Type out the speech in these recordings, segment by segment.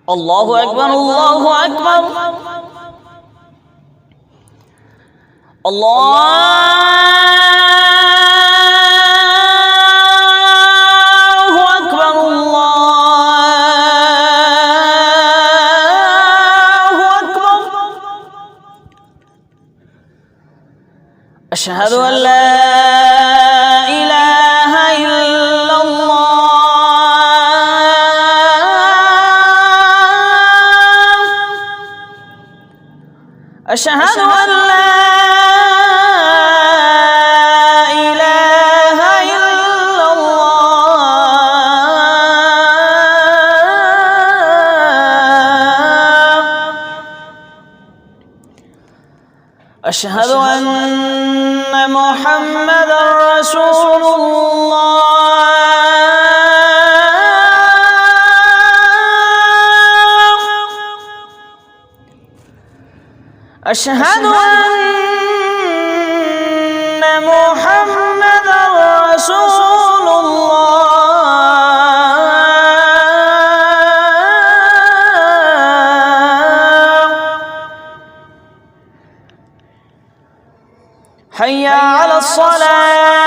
الله أكبر الله أكبر الله أكبر الله أكبر أشهد أن لا إله إلا الله أشهد أن لا إله إلا الله أشهد أن محمدًا رسول الله أشهد أن محمدًا رسول الله حي على الصلاة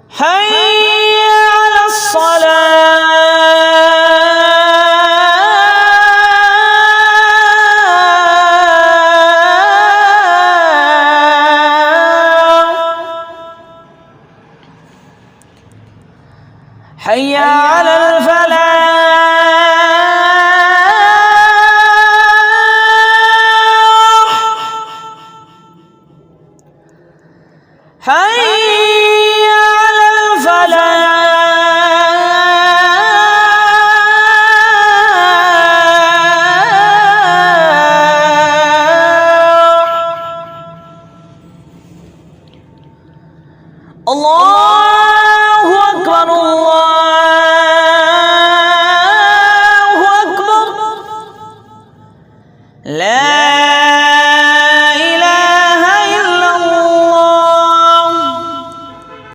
حي على الصلاة حي على الفلاح حي على الفلاح الله